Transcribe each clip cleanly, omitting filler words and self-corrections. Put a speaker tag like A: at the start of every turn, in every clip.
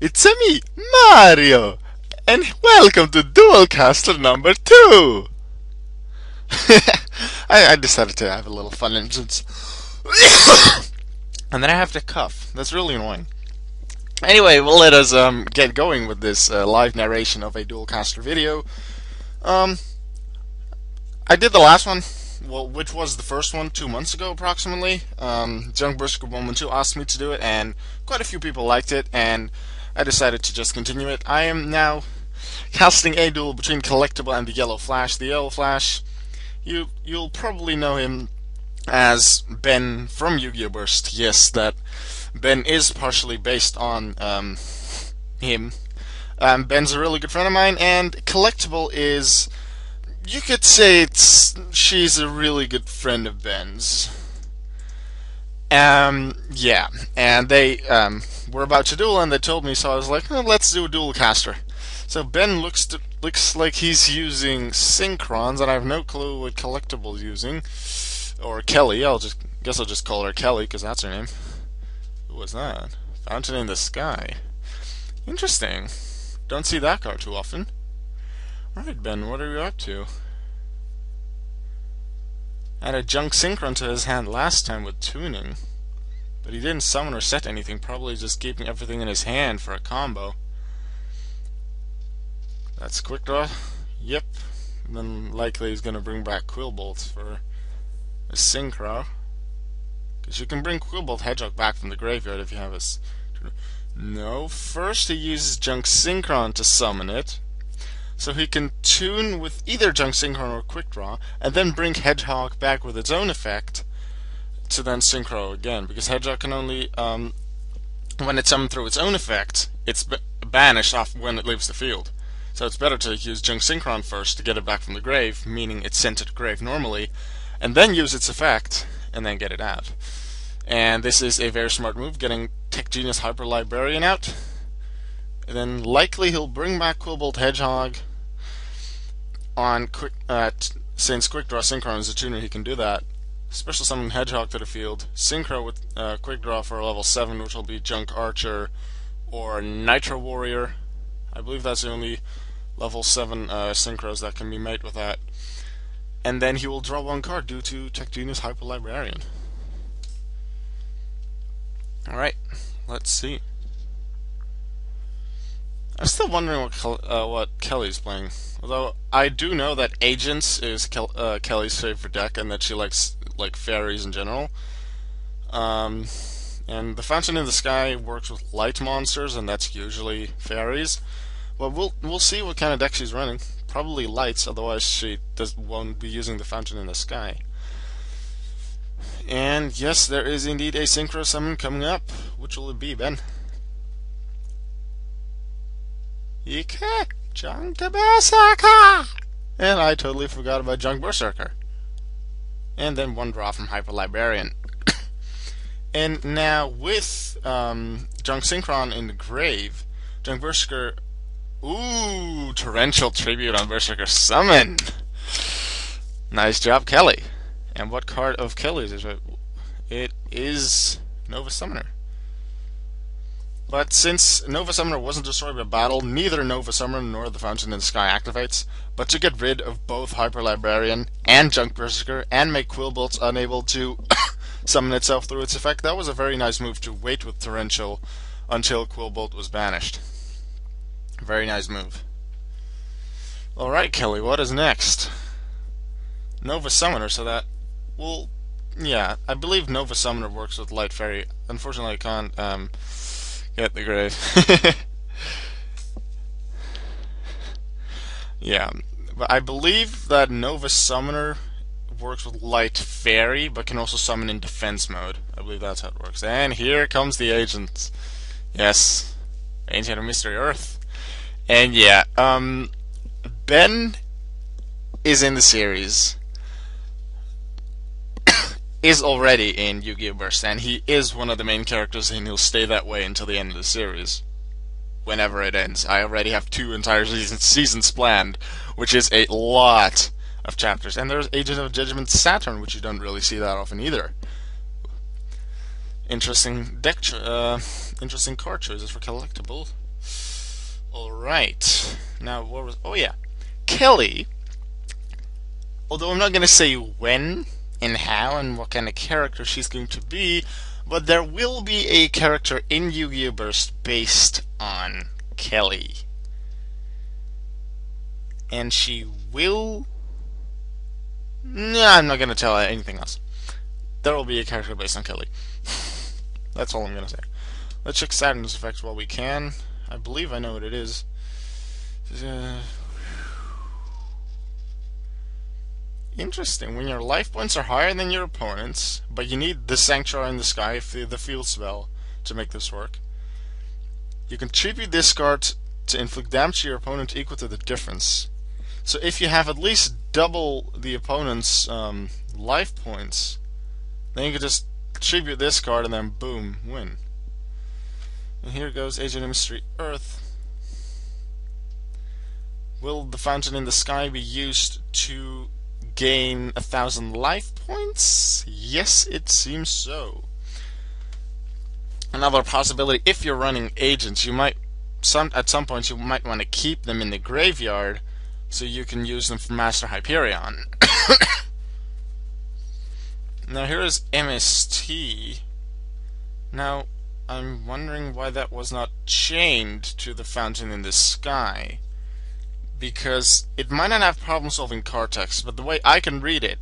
A: It's me, Mario, and welcome to Duel Caster number 2! I decided to have a little fun and and then I have to cough. That's really annoying. Anyway, well, let us get going with this live narration of a Duel Caster video. I did the last one, well, which was the first one 2 months ago approximately. Jungbersker112 asked me to do it, and quite a few people liked it, and I decided to just continue it. I am now casting a duel between Collectible and the Yellow Flash. The Yellow Flash, you'll probably know him as Ben from Yu-Gi-Oh! Burst. Yes, that Ben is partially based on him. Ben's a really good friend of mine, and Collectible is, you could say she's a really good friend of Ben's. Yeah, and they were about to duel, and they told me, so I was like, oh, let's do a duel caster. So Ben looks like he's using Synchrons, and I have no clue what Collectible's using, or Kelly. Guess I'll just call her Kelly because that's her name. Who was that? Fountain in the Sky. Interesting. Don't see that card too often. Alright, Ben, what are you up to? Had a junk Synchron to his hand last time with tuning, but he didn't summon or set anything, probably just keeping everything in his hand for a combo. That's Quickdraw. Yep. And then likely he's going to bring back Quillbolt for a Synchro. Because you can bring Quillbolt Hedgehog back from the graveyard if you have a... No, first he uses Junk Synchron to summon it, so he can tune with either Junk Synchron or Quickdraw, and then bring Hedgehog back with its own effect to then Synchro again, because Hedgehog can only, when it's summoned through its own effect, it's banished off when it leaves the field. So it's better to use Junk Synchron first to get it back from the grave, meaning it's sent to the grave normally, and then use its effect, and then get it out. And this is a very smart move, getting Tech Genius Hyper Librarian out. And then likely he'll bring back Quillbolt Hedgehog on since Quickdraw Synchron is a tuner, he can do that. Special summon Hedgehog to the field, Synchro with Quickdraw for a level 7, which will be Junk Archer or Nitro Warrior. I believe that's the only level 7 Synchros that can be made with that. And then he will draw one card due to Tech Genius Hyper Librarian. Alright, let's see. I'm still wondering what Kelly's playing. Although I do know that Agents is Kelly's favorite deck, and that she likes fairies in general. And the Fountain in the Sky works with light monsters, and that's usually fairies. But we'll see what kind of deck she's running. Probably lights, otherwise she won't be using the Fountain in the Sky. And yes, there is indeed a Synchro Summon coming up. Which will it be, Ben? Ike, Junk Berserker! And I totally forgot about Junk Berserker. And then one draw from Hyper Librarian. And now with Junk Synchron in the grave, Junk Berserker. Ooh, Torrential Tribute on Berserker Summon! Nice job, Kelly. And what card of Kelly's is it? It is Nova Summoner. But since Nova Summoner wasn't destroyed by battle, neither Nova Summoner nor the Fountain in the Sky activates. But to get rid of both Hyper Librarian and Junk Berserker and make Quillbolt unable to summon itself through its effect, that was a very nice move to wait with Torrential until Quillbolt was banished. Very nice move. Alright, Kelly, what is next? Nova Summoner, so that... Well, yeah, I believe Nova Summoner works with Light Fairy. Unfortunately, I can't get the grave. Yeah, but I believe that Nova Summoner works with Light Fairy, but can also summon in defense mode. I believe that's how it works. And here comes the Agent. Yes, Agent of Mystery Earth. And yeah, Ben is in the series. Is already in Yu-Gi-Oh! Burst, and he is one of the main characters, and he'll stay that way until the end of the series. Whenever it ends. I already have 2 entire seasons planned, which is a lot of chapters. And there's Agent of Judgment Saturn, which you don't really see that often either. Interesting interesting card choices for Collectible. Alright. Now, what was... Oh, yeah. Kelly, although I'm not going to say when and how and what kind of character she's going to be, but there will be a character in Yu-Gi-Oh! Burst based on Kelly. And she will... Nah, I'm not going to tell anything else. There will be a character based on Kelly. That's all I'm going to say. Let's check Saturn's effect while we can. I believe I know what it is. Interesting. When your life points are higher than your opponent's, but you need the Sanctuary in the Sky, the field spell, to make this work, you can tribute this card to inflict damage to your opponent equal to the difference. So if you have at least double the opponent's life points, then you can just tribute this card and then boom, win. And here goes Agent of Mystery Earth. Will the Fountain in the Sky be used to gain 1,000 life points? Yes, it seems so. Another possibility, if you're running agents, you might at some point you might want to keep them in the graveyard so you can use them for Master Hyperion. Now here is MST. Now I'm wondering why that was not chained to the Fountain in the Sky, because it might not have problem solving card text, but the way I can read it,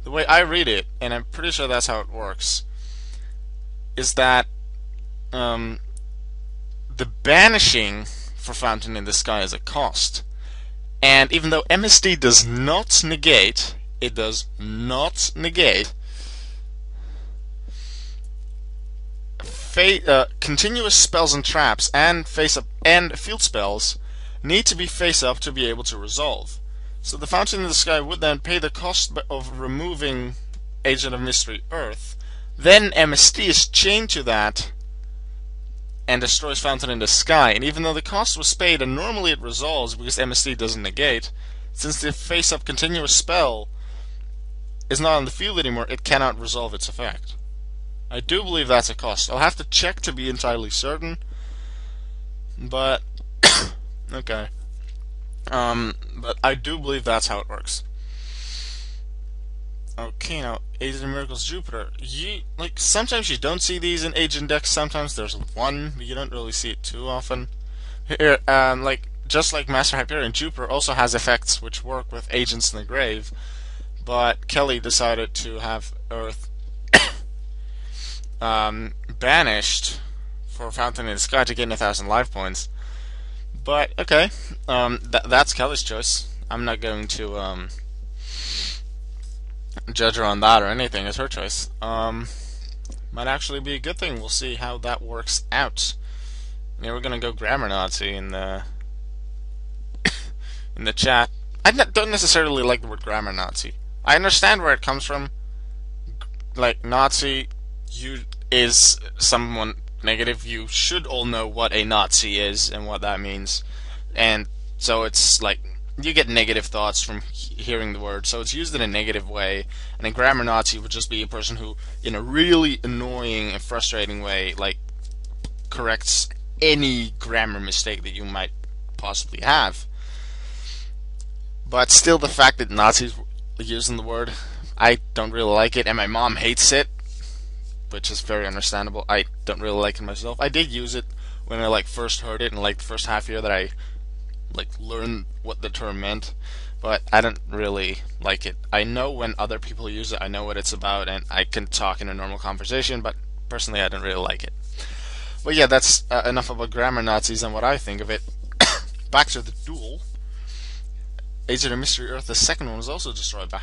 A: the way I read it, and I'm pretty sure that's how it works, is that the banishing for Fountain in the Sky is a cost. And even though MSD does not negate, it does not negate continuous spells and traps and face up and field spells need to be face up to be able to resolve. So the Fountain in the Sky would then pay the cost of removing Agent of Mystery Earth. Then MSD is chained to that and destroys Fountain in the Sky. And even though the cost was paid and normally it resolves because MSD doesn't negate, since the face up continuous spell is not on the field anymore, it cannot resolve its effect. I do believe that's a cost. I'll have to check to be entirely certain, but okay. But I do believe that's how it works. Okay, now Agent of Miracles Jupiter. Sometimes you don't see these in agent decks. Sometimes there's one, but you don't really see it too often. Here, just like Master Hyperion, Jupiter also has effects which work with agents in the grave. But Kelly decided to have Earth banished for Fountain in the Sky to gain 1,000 life points. But okay, that's Kelly's choice. I'm not going to judge her on that or anything. It's her choice. Might actually be a good thing. We'll see how that works out. Yeah, we're gonna go grammar Nazi in the in the chat. I don't necessarily like the word grammar Nazi. I understand where it comes from. Like Nazi, is someone negative. You should all know what a Nazi is and what that means, and so it's like you get negative thoughts from hearing the word. So it's used in a negative way, and a grammar Nazi would just be a person who, in a really annoying and frustrating way, like corrects any grammar mistake that you might possibly have. But still, the fact that Nazis using the word, I don't really like it, and my mom hates it, which is very understandable. I don't really like it myself. I did use it when I first heard it in the first half year that I learned what the term meant, but I don't really like it. I know when other people use it, I know what it's about, and I can talk in a normal conversation, but personally I don't really like it. But yeah, that's enough about grammar Nazis and what I think of it. Back to the duel. Agent of Mystery Earth, the second one, was also destroyed by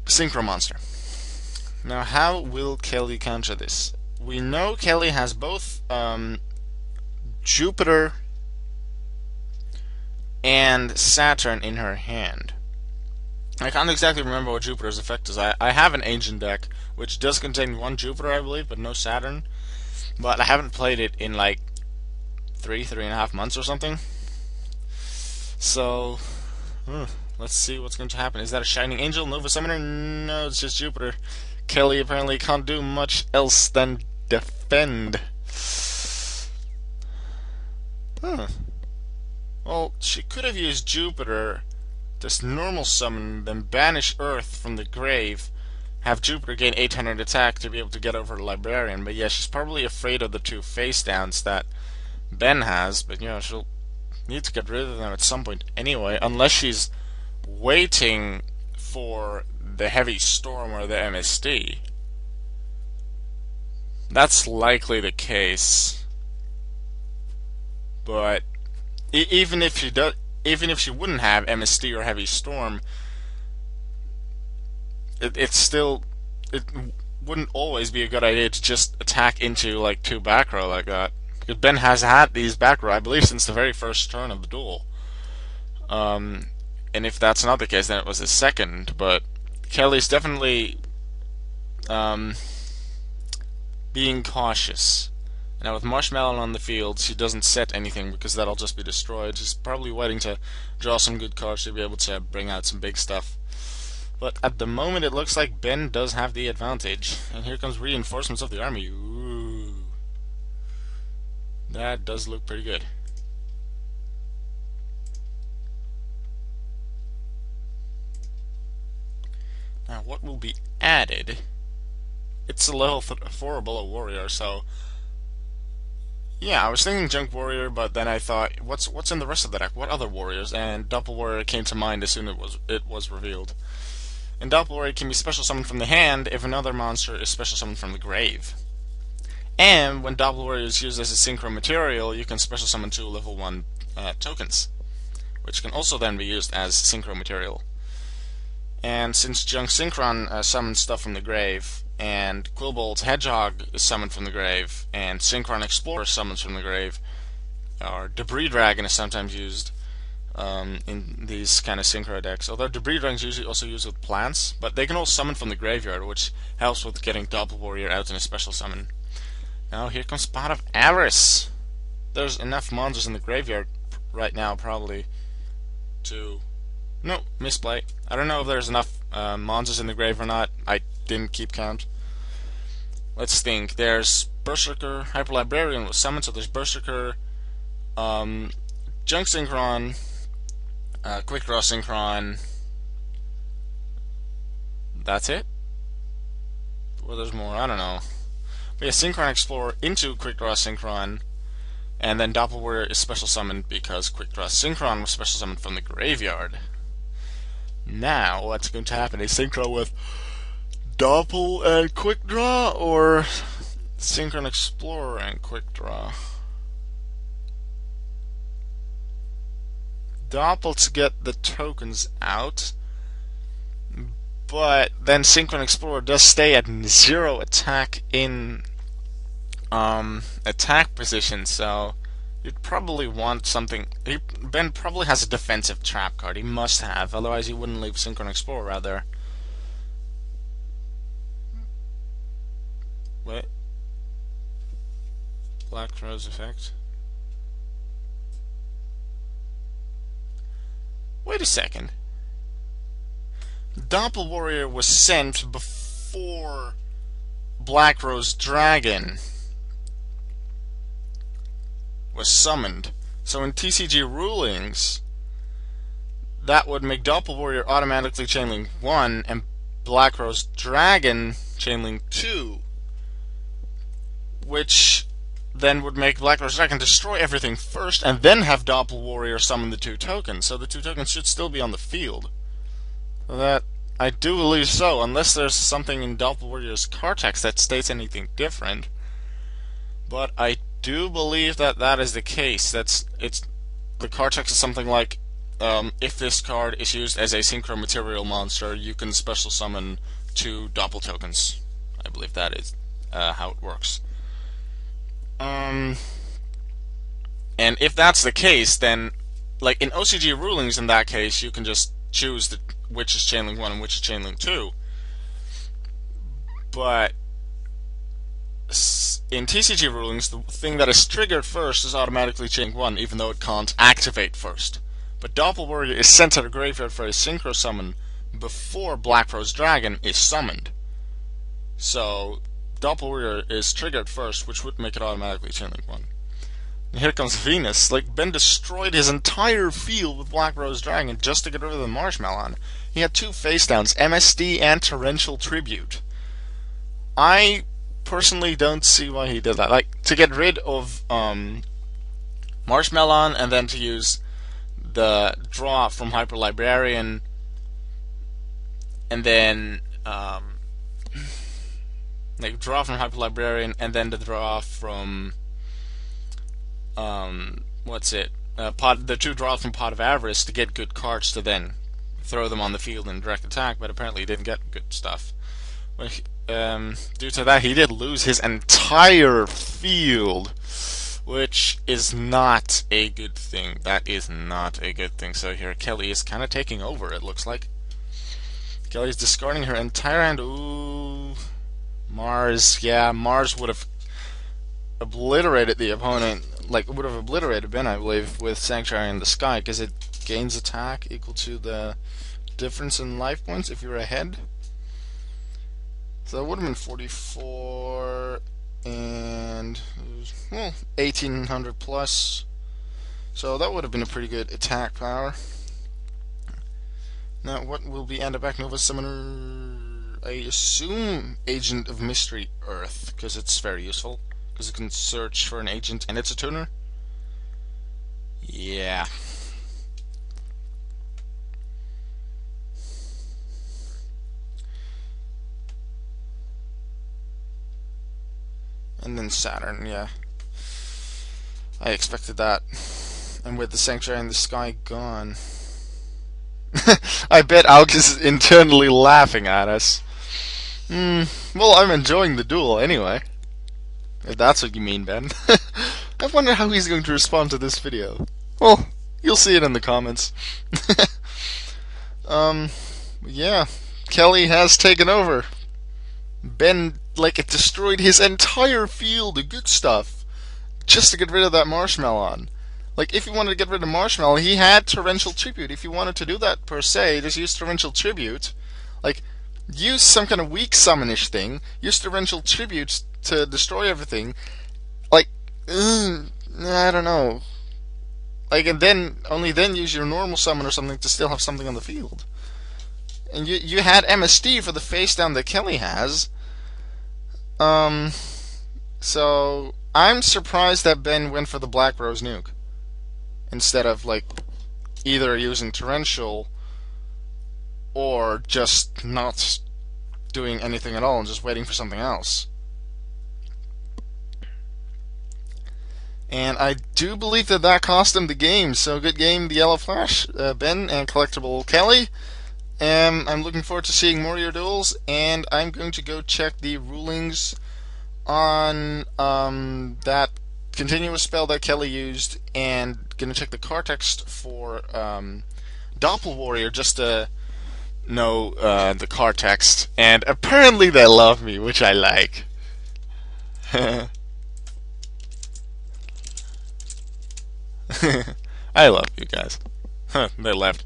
A: Synchro Monster. Now, how will Kelly counter this? We know Kelly has both Jupiter and Saturn in her hand. I can't exactly remember what Jupiter's effect is. I have an Ancient deck which does contain one Jupiter, I believe, but no Saturn. But I haven't played it in 3.5 months or something. So, let's see what's going to happen. Is that a Shining Angel, Nova Summoner? No, it's just Jupiter. Kelly apparently can't do much else than defend. Huh. Well, she could have used Jupiter, this normal summon, then banish Earth from the grave, have Jupiter gain 800 attack to be able to get over the Librarian. But yeah, she's probably afraid of the two face downs that Ben has, but you know, she'll need to get rid of them at some point anyway, unless she's waiting for the Heavy Storm or the MSD. That's likely the case. But even if she wouldn't have MSD or Heavy Storm, it wouldn't always be a good idea to just attack into like two back row like that. Because Ben has had these back row, I believe, since the very first turn of the duel. And if that's not the case, then it was his second. But Kelly's definitely being cautious. Now with Marshmallow on the field, she doesn't set anything because that'll just be destroyed. She's probably waiting to draw some good cards to be able to bring out some big stuff. But at the moment, it looks like Ben does have the advantage. And here comes reinforcements of the army. Ooh. That does look pretty good. Now, what will be added? It's a level 4 Bullet Warrior, so... Yeah, I was thinking Junk Warrior, but then I thought, what's in the rest of the deck? What other warriors? And Doppel Warrior came to mind as soon as it was revealed. And Doppel Warrior can be special summoned from the hand if another monster is special summoned from the grave. And when Doppel Warrior is used as a Synchro Material, you can special summon 2 level 1 tokens, which can also then be used as Synchro Material. And since Junk Synchron summons stuff from the grave, and Quillbolt's Hedgehog is summoned from the grave, and Synchron Explorer summons from the grave, or Debris Dragon is sometimes used in these kind of Synchro decks. Although Debris Dragon is usually also used with plants, but they can all summon from the graveyard, which helps with getting Doppel Warrior out in a special summon. Now here comes Pot of Avarice. There's enough monsters in the graveyard right now, probably, to... No, misplay. I don't know if there's enough monsters in the grave or not. I didn't keep count. Let's think. There's Berserker. Hyper Librarian was summoned, so there's Berserker, Junk Synchron, Quickdraw Synchron. That's it? Or there's more, I don't know. But yeah, Synchron Explorer into Quickdraw Synchron, and then Doppel Warrior is special summoned because Quickdraw Synchron was special summoned from the graveyard. Now, what's going to happen? A Synchro with Doppel and Quickdraw, or Synchron Explorer and Quickdraw? Doppel to get the tokens out, but then Synchron Explorer does stay at 0 attack in attack position, so you'd probably want something. Ben probably has a defensive trap card. He must have, otherwise he wouldn't leave Synchron Explorer out there. Wait. Black Rose effect. Wait a second. Doppel Warrior was sent before Black Rose Dragon was summoned. So in TCG rulings, that would make Doppel Warrior automatically chainlink 1 and Black Rose Dragon chainlink 2, which then would make Black Rose Dragon destroy everything first and then have Doppel Warrior summon the 2 tokens. So the 2 tokens should still be on the field. That I do believe so, unless there's something in Doppel Warrior's card text that states anything different. But I do believe that that is the case. The card text is something like, if this card is used as a Synchro Material Monster, you can special summon 2 Doppel tokens. I believe that is how it works. And if that's the case, then, like in OCG rulings, in that case, you can just choose which is chainlink 1 and which is chainlink 2. But in TCG rulings, the thing that is triggered first is automatically chainlink 1, even though it can't activate first. But Doppel Warrior is sent to the graveyard for a Synchro Summon before Black Rose Dragon is summoned. So Doppel Warrior is triggered first, which would make it automatically Chain Link 1. And here comes Venus. Like, Ben destroyed his entire field with Black Rose Dragon just to get rid of the Marshmallow. He had 2 face downs, MSD and Torrential Tribute. I personally don't see why he did that. Like, to get rid of Marshmallow and then to use the draw from Hyper Librarian and then like draw from Hyper Librarian and then the draw from the 2 draws from Pot of Avarice to get good cards to then throw them on the field in direct attack, but apparently he didn't get good stuff. Due to that, he did lose his entire field, which is not a good thing. That is not a good thing. So here, Kelly is kind of taking over, it looks like. Kelly's discarding her entire hand. Ooh, Mars. Yeah, Mars would have obliterated the opponent, like, would have obliterated Ben, I believe, with Sanctuary in the Sky, because it gains attack equal to the difference in life points if you're ahead. So that would have been 44 and, well, 1800 plus. So that would have been a pretty good attack power. Now, what will be Andabac Nova Summoner? I assume Agent of Mystery Earth, because it's very useful. Because it can search for an agent and it's a tuner. Yeah. And then Saturn, yeah. I expected that. And with the Sanctuary in the Sky gone. I bet Alk is internally laughing at us. Well, I'm enjoying the duel anyway. If that's what you mean, Ben. I wonder how he's going to respond to this video. Well, you'll see it in the comments. Yeah. Kelly has taken over. Ben, like, it destroyed his entire field of good stuff just to get rid of that Marshmallow. Like, if he wanted to get rid of Marshmallow, he had Torrential Tribute. If you wanted to do that per se, just use Torrential Tribute. Like, use some kind of weak summonish thing. Use Torrential Tribute to destroy everything. Like, I don't know. Like, and then, only then use your normal summon or something to still have something on the field. And you had MSD for the face down that Kelly has. So I'm surprised that Ben went for the Black Rose Nuke instead of, like, either using Torrential or just not doing anything at all and just waiting for something else. And I do believe that that cost him the game. So good game, the Yellow Flash, Ben, and Collectible Kelly. I'm looking forward to seeing more of your duels, and I'm going to go check the rulings on that continuous spell that Kelly used, and going to check the card text for Doppel Warrior just to know the card text. And apparently they love me, which I like. I love you guys. They left.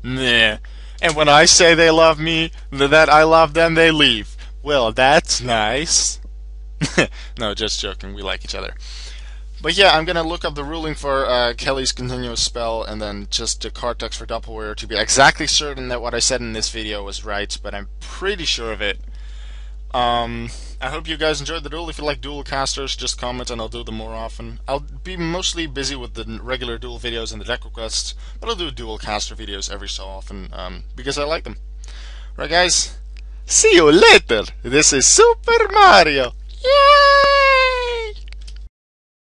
A: Nah. And when I say they love me, that I love them, they leave. Well, that's nice. No, just joking. We like each other. But yeah, I'm gonna look up the ruling for Kelly's continuous spell, and then just the card text for Doppel Warrior to be exactly certain that what I said in this video was right, but I'm pretty sure of it. I hope you guys enjoyed the duel. If you like duel casters, just comment and I'll do them more often. I'll be mostly busy with the regular duel videos and the deck requests, but I'll do duel caster videos every so often, because I like them. Right, guys? See you later! This is Super Mario!